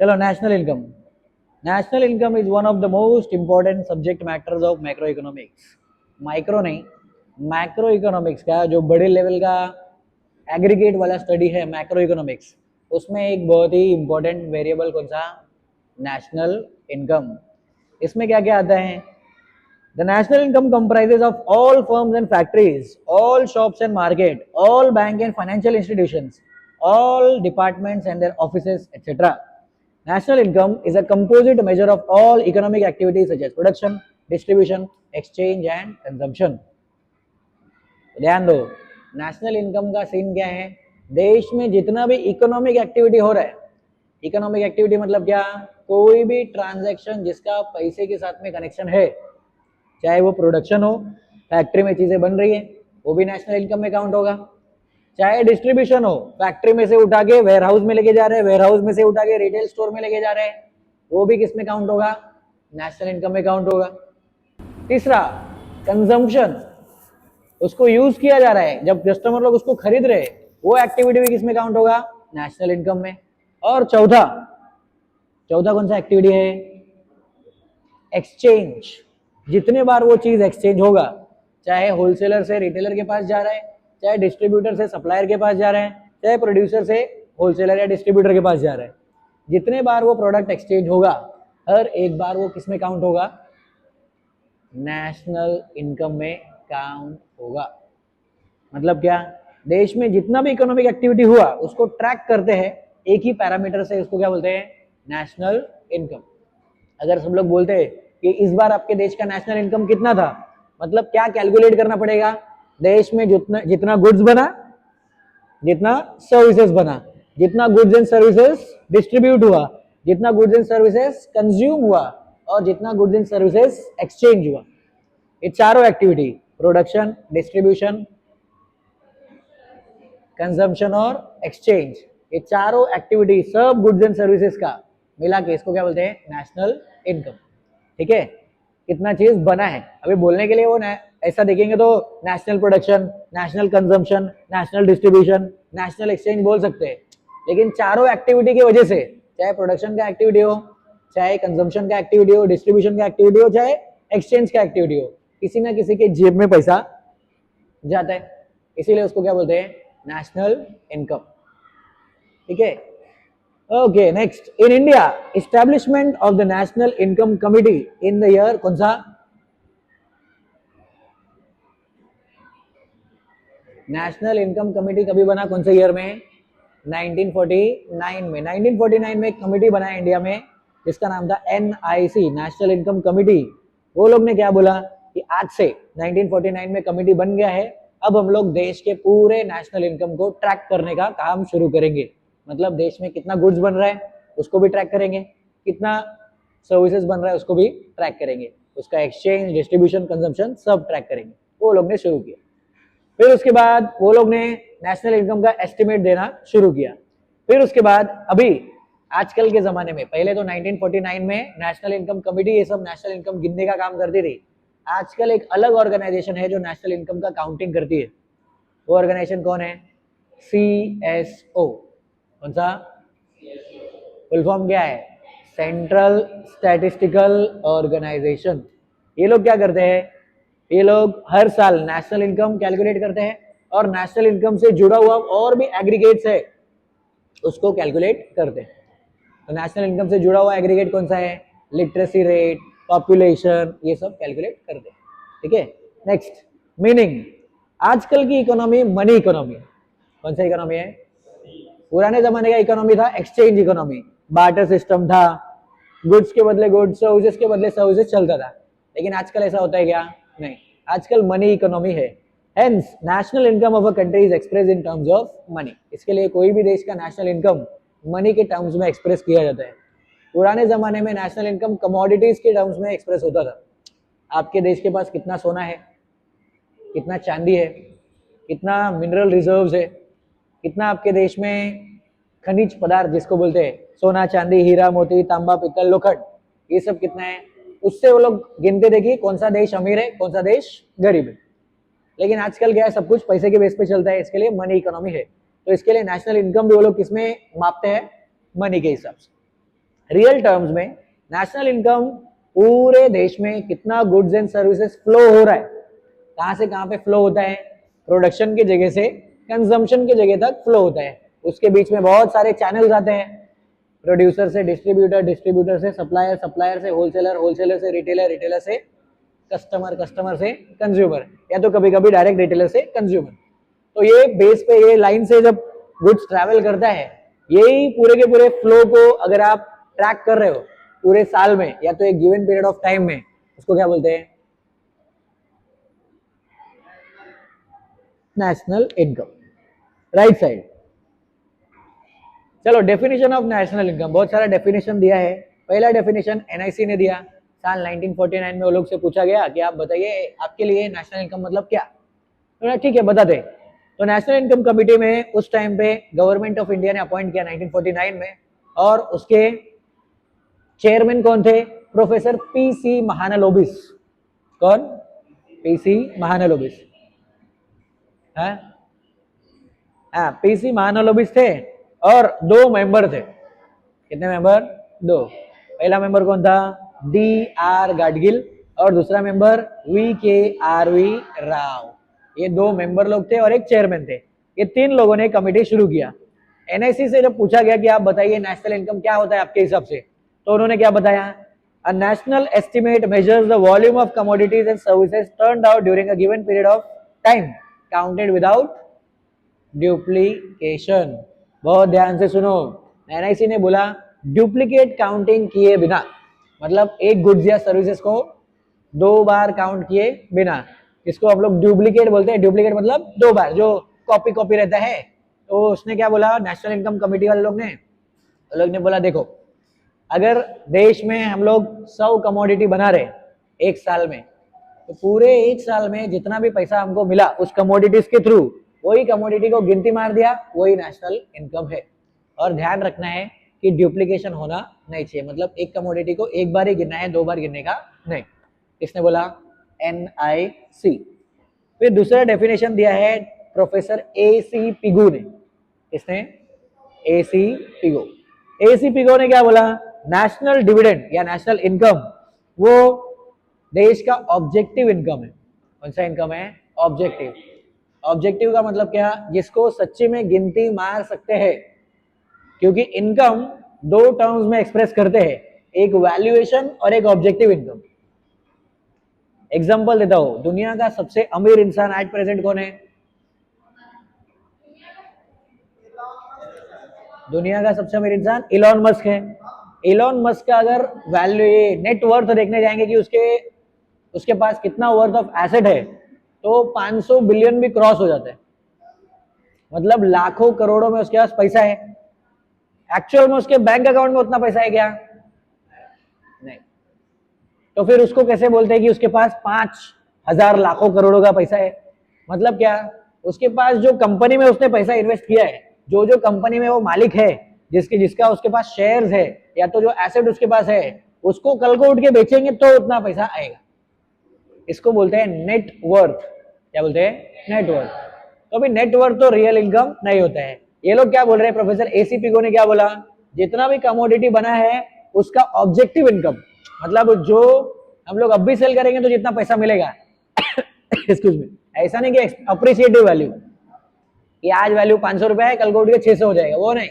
चलो, national income. National income is one of the most important subject matters of macro economics. Micro नहीं, macro economics का जो बड़े level का aggregate वाला स्टडी है मैक्रो इकोनॉमिक्स, उसमें एक बहुत ही इंपॉर्टेंट वेरिएबल कौन सा? National income. इसमें क्या क्या आता है? The national income comprises of all firms and factories, all shops and market, all bank and financial institutions, all departments and their offices, etc. National income is a composite measure of all economic activities such as production, distribution, exchange and consumption. ध्यान दो, national income का scene क्या है? देश में जितना भी economic activity हो रहा है, इकोनॉमिक एक्टिविटी मतलब क्या? कोई भी ट्रांजैक्शन जिसका पैसे के साथ में कनेक्शन है, चाहे वो प्रोडक्शन हो, फैक्ट्री में चीजें बन रही है, वो भी नेशनल इनकम में काउंट होगा। चाहे डिस्ट्रीब्यूशन हो, फैक्ट्री में से उठा के वेयर हाउस में लेके जा रहे हैं, वेयर हाउस में से उठा के रिटेल स्टोर में लेके जा रहे हैं, वो भी किस में काउंट होगा? नेशनल इनकम में काउंट होगा। तीसरा, कंजम्पशन, उसको यूज किया जा रहा है, जब कस्टमर लोग उसको खरीद रहे हैं, वो एक्टिविटी भी किसमें काउंट होगा? नेशनल इनकम में। और चौथा, चौथा कौन सा एक्टिविटी है? एक्सचेंज। जितने बार वो चीज एक्सचेंज होगा, चाहे होलसेलर से रिटेलर के पास जा रहा है, चाहे डिस्ट्रीब्यूटर से सप्लायर के पास जा रहा है, चाहे प्रोड्यूसर से होलसेलर या डिस्ट्रीब्यूटर के पास जा रहा है, जितने बार वो प्रोडक्ट एक्सचेंज होगा, हर एक बार वो किसमें काउंट होगा? नेशनल इनकम में काउंट होगा। मतलब क्या? देश में जितना भी इकोनॉमिक एक्टिविटी हुआ उसको ट्रैक करते हैं एक ही पैरामीटर से, उसको क्या बोलते हैं? National income. अगर सब लोग बोलते हैं कि इस बार आपके देश का नेशनल इनकम कितना था, मतलब क्या कैलकुलेट करना पड़ेगा? देश में जितना जितना गुड्स बना, जितना सर्विसेज बना, जितना गुड्स एंड सर्विसेज डिस्ट्रीब्यूट हुआ, जितना गुड्स एंड सर्विसेज कंज्यूम हुआ, और जितना गुड्स एंड सर्विसेज एक्सचेंज हुआ, ये चारों एक्टिविटी, प्रोडक्शन, डिस्ट्रीब्यूशन, कंजम्पशन और एक्सचेंज, ये चारों एक्टिविटी सब गुड्स एंड सर्विसेज का मिला के इसको क्या बोलते हैं? National income. ठीक है, कितना चीज बना है। अभी बोलने के लिए वो ऐसा देखेंगे तो national production, national consumption, national distribution, national exchange बोल सकते हैं, लेकिन चारों एक्टिविटी की वजह से, चाहे प्रोडक्शन का एक्टिविटी हो, चाहे कंजम्पशन का एक्टिविटी हो, डिस्ट्रीब्यूशन का एक्टिविटी हो, चाहे एक्सचेंज का एक्टिविटी हो, किसी ना किसी के जेब में पैसा जाता है, इसीलिए उसको क्या बोलते हैं? National income. ठीक है, okay. Next, in India establishment of the national income committee in the year कौन सा? नेशनल इनकम कमिटी कभी बना? कौन से ईयर में? 1949 में। 1949 में एक कमिटी बना इंडिया में जिसका नाम था NIC, नेशनल इनकम कमिटी। वो लोग ने क्या बोला कि आज से 1949 में कमिटी बन गया है, अब हम लोग देश के पूरे नेशनल इनकम को ट्रैक करने का काम शुरू करेंगे। मतलब देश में कितना गुड्स बन रहा है उसको भी ट्रैक करेंगे, कितना सर्विसेज बन रहा है उसको भी ट्रैक करेंगे, उसका एक्सचेंज, डिस्ट्रीब्यूशन, कंजम्पशन सब ट्रैक करेंगे। वो लोग ने शुरू किया। फिर उसके बाद वो लोग ने नेशनल इनकम का एस्टिमेट देना शुरू किया। फिर उसके बाद अभी आजकल के जमाने में, पहले तो 1949 में नेशनल इनकम कमिटी ये सब नेशनल इनकम गिनने का काम करती थी। आजकल एक अलग ऑर्गेनाइजेशन है जो नेशनल इनकम का काउंटिंग करती है। वो ऑर्गेनाइजेशन कौन है? CSO। कौन सा? फुल फॉर्म क्या है? Central statistical organisation. ये लोग क्या करते हैं? ये लोग हर साल नेशनल इनकम कैलकुलेट करते हैं और नेशनल इनकम से जुड़ा हुआ और भी एग्रीगेट्स है उसको कैलकुलेट करते हैं। तो नेशनल इनकम से जुड़ा हुआ एग्रीगेट कौन सा है? लिटरेसी रेट, पॉपुलेशन, ये सब कैलकुलेट करते हैं। ठीक है, नेक्स्ट, मीनिंग। आजकल की इकोनॉमी मनी इकोनॉमी। कौन सा इकोनॉमी है? पुराने जमाने का इकोनॉमी था एक्सचेंज इकोनॉमी, बार्टर सिस्टम था, गुड्स के बदले गुड्स, सर्विसेज के बदले सर्विसेज चलता था। लेकिन आजकल ऐसा होता है क्या? नहीं, आजकल मनी इकोनॉमी है। Hence national income of a country is express in terms of money. इसके लिए कोई भी देश का नेशनल इनकम मनी के टर्म्स में एक्सप्रेस किया जाता है। पुराने जमाने में नेशनल इनकम कमोडिटीज के टर्म्स में एक्सप्रेस होता था। आपके देश के पास कितना सोना है, कितना चांदी है, कितना मिनरल रिजर्व्स है, कितना आपके देश में खनिज पदार्थ जिसको बोलते हैं सोना, चांदी, हीरा, मोती, तांबा, पित्तल, लोखंड, ये सब कितना है, उससे वो लोग गिनते थे कि कौन सा देश अमीर है, कौन सा देश गरीब है। लेकिन आजकल क्या है, सब कुछ पैसे के बेस पे चलता है, इसके लिए मनी इकोनॉमी है। तो इसके लिए नेशनल इनकम भी वो लोग किसमें मापते हैं? मनी के हिसाब से। रियल टर्म्स में नेशनल इनकम पूरे देश में कितना गुड्स एंड सर्विसेज फ्लो हो रहा है, कहां से कहां पे फ्लो होता है, प्रोडक्शन की जगह से कंजम्पशन की जगह तक फ्लो होता है। उसके बीच में बहुत सारे चैनल्स आते हैं, प्रोड्यूसर से डिस्ट्रीब्यूटर, डिस्ट्रीब्यूटर से सप्लायर, सप्लायर से होलसेलर, होलसेलर से रिटेलर, रिटेलर से कस्टमर, कस्टमर से कंज्यूमर, या तो कभी कभी डायरेक्ट रिटेलर से कंज्यूमर। तो ये बेस पे, ये लाइन से जब गुड्स ट्रैवल करता है, यही पूरे के पूरे फ्लो को अगर आप ट्रैक कर रहे हो पूरे साल में या तो एक गिवन पीरियड ऑफ टाइम में, उसको क्या बोलते हैं? National income. Right side. चलो डेफिनेशन ऑफ नेशनल इनकम, बहुत सारा डेफिनेशन दिया है। पहला डेफिनेशन एनआईसी ने दिया साल 1949 में, वो लोग से पूछा गया कि आप बताइए आपके लिए नेशनल इनकम मतलब क्या। तो ठीक है बताते। तो नेशनल इनकम कमेटी में उस टाइम पे गवर्नमेंट ऑफ इंडिया ने अपॉइंट किया 1949 में, और उसके चेयरमैन कौन थे? Professor PC Mahalanobis. कौन? पीसी महानलोबिस। हाँ, पीसी महानलोबिस थे, और 2 मेंबर थे। कितने मेंबर? 2। पहला मेंबर कौन था? डी आर गाडगिल, और दूसरा मेंबर वी के आर वी राव। ये 2 मेंबर लोग थे और एक चेयरमैन थे। ये 3 लोगों ने कमेटी शुरू किया। एनआईसी से जब पूछा गया कि आप बताइए नेशनल इनकम क्या होता है आपके हिसाब से, तो उन्होंने क्या बताया? A national estimate measures the volume of commodities and services turned out during a given period of time counted without duplication. बहुत ध्यान से सुनो, एनआईसी ने बोला डुप्लीकेट काउंटिंग किए बिना, मतलब एक गुड्स या सर्विसेज को 2 बार काउंट किए बिना, इसको हम लोग डुप्लीकेट बोलते हैं। डुप्लीकेट मतलब 2 बार, जो कॉपी कॉपी रहता है। तो उसने क्या बोला, नेशनल इनकम कमेटी वाले लोग ने बोला देखो, अगर देश में हम लोग 100 कमोडिटी बना रहे एक साल में, तो पूरे एक साल में जितना भी पैसा हमको मिला उस कमोडिटीज के थ्रू, वही कमोडिटी को गिनती मार दिया, वही नेशनल इनकम है। और ध्यान रखना है कि डुप्लीकेशन होना नहीं चाहिए, मतलब एक कमोडिटी को एक बार ही गिनना है, 2 बार गिनने का नहीं। किसने बोला? एनआईसी। फिर दूसरा डेफिनेशन दिया है प्रोफेसर एसी पिगू ने। किसने? AC Pigou. एसी पिगो ने क्या बोला? नेशनल डिविडेंड या नेशनल इनकम वो देश का ऑब्जेक्टिव इनकम है। कौन सा इनकम है? ऑब्जेक्टिव। ऑब्जेक्टिव का मतलब क्या? जिसको सच्ची में गिनती मार सकते हैं, क्योंकि इनकम 2 टर्म्स में एक्सप्रेस करते हैं, एक वैल्यूएशन और एक ऑब्जेक्टिव इनकम। एग्जांपल देता हूं, दुनिया का सबसे अमीर इंसान आज प्रेजेंट कौन है? दुनिया का सबसे अमीर इंसान इलॉन मस्क है। इलॉन मस्क का अगर वैल्यू, नेट वर्थ देखने जाएंगे कि उसके पास कितना वर्थ ऑफ एसेट है, तो 500 बिलियन भी क्रॉस हो जाता है। मतलब लाखों करोड़ों में उसके पास पैसा है। एक्चुअल में उसके बैंक अकाउंट में उतना पैसा है क्या? नहीं। तो फिर उसको कैसे बोलते हैं कि उसके पास 5,000 लाखों करोड़ों का पैसा है? मतलब क्या? उसके पास जो कंपनी में उसने पैसा इन्वेस्ट किया है, जो कंपनी में वो मालिक है, जिसका उसके पास शेयर्स है, या तो जो एसेट उसके पास है, उसको कल को उठ के बेचेंगे तो उतना पैसा आएगा। इसको बोलते हैं नेट वर्थ। क्या बोलते हैं? Net worth. तो अभी नेट वर्थ तो रियल इनकम नहीं होता है। ये लोग क्या बोल रहे हैं? प्रोफेसर एसी पिगो ने क्या बोला? जितना भी कमोडिटी बना है उसका ऑब्जेक्टिव इनकम, मतलब जो हम लोग अब भी सेल करेंगे तो जितना पैसा मिलेगा एक्सक्यूज मी, ऐसा नहीं कि अप्रिसिएटिव वैल्यू कि आज वैल्यू 500 रुपए है, कल को उठ के 600 हो जाएगा, वो नहीं।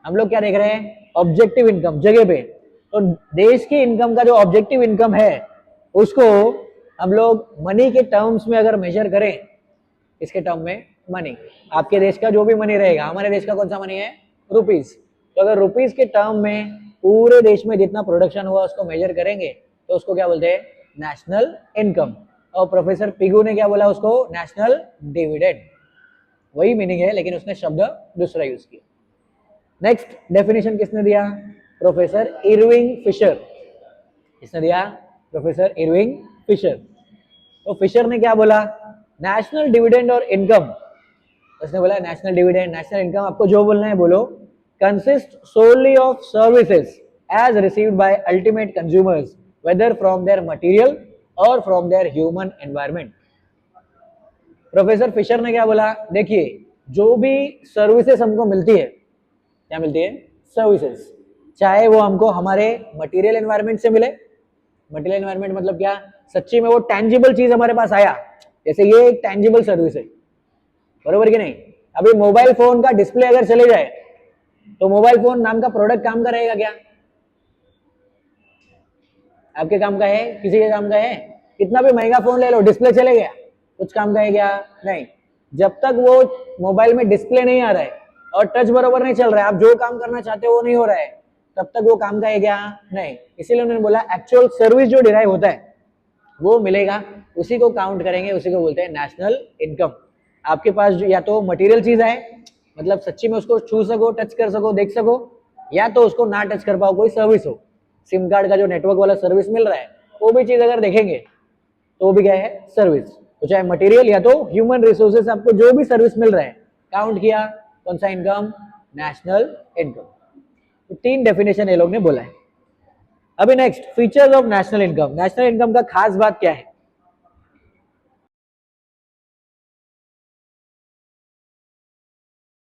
हम लोग क्या देख रहे हैं? ऑब्जेक्टिव इनकम जगह पे। तो देश की इनकम का जो ऑब्जेक्टिव इनकम है, उसको हम लोग मनी के टर्म्स में अगर मेजर करें, इसके टर्म में मनी, आपके देश का जो भी मनी रहेगा, हमारे देश का कौन सा मनी है? रुपीस। तो अगर रुपीस के टर्म में पूरे देश में जितना प्रोडक्शन हुआ उसको मेजर करेंगे, तो उसको क्या बोलते हैं? National income. और प्रोफेसर पिगू ने क्या बोला उसको? National dividend. वही मीनिंग है, लेकिन उसने शब्द दूसरा यूज किया। नेक्स्ट डेफिनेशन किसने दिया? Professor Irving Fisher. किसने दिया? Professor Irving Fisher. तो फिशर ने क्या बोला? नेशनल डिविडेंड और इनकम, उसने बोला नेशनल डिविडेंड, नेशनल इनकम, आपको जो बोलना है बोलो, consist solely of services as received by ultimate consumers whether from their material और from their human environment. Professor Fisher ने क्या बोला? देखिए, जो भी सर्विसेज हमको मिलती है, क्या मिलती है? सर्विसेज। चाहे वो हमको हमारे मटेरियल एनवायरनमेंट से मिले, मटेरियल एनवायरनमेंट मतलब क्या, सच्ची में वो टेंजिबल चीज हमारे पास आया, जैसे ये एक टेंजिबल सर्विस है, बरोबर कि नहीं। अभी मोबाइल फोन का डिस्प्ले अगर चले जाए तो मोबाइल फोन नाम का प्रोडक्ट काम का रहेगा क्या? आपके काम का है, किसी के काम का है? कितना भी महंगा फोन ले लो, डिस्प्ले चले गया, कुछ काम का है क्या? नहीं। जब तक वो मोबाइल में डिस्प्ले नहीं आ रहा है और टच बरोबर नहीं चल रहा है, आप जो काम करना चाहते हो वो नहीं हो रहा है, तब तक वो काम का है क्या? नहीं। इसीलिए उन्होंने बोला एक्चुअल सर्विस जो डिराइव होता है वो मिलेगा, उसी को काउंट करेंगे, उसी को बोलते हैं नेशनल इनकम। आपके पास जो या तो मटेरियल चीज है, मतलब सच्ची में उसको छू सको, टच कर सको, देख सको, या तो उसको ना टच कर पाओ, कोई सर्विस हो, सिम कार्ड का जो नेटवर्क वाला सर्विस मिल रहा है वो भी चीज अगर देखेंगे तो वो भी क्या है? सर्विस। तो चाहे मटेरियल या तो ह्यूमन रिसोर्सेस, आपको जो भी सर्विस मिल रहा है, काउंट किया, कौन सा इनकम? National income. तो 3 डेफिनेशन ये लोग ने बोला है। अभी next, features of national income. National income का खास बात क्या है?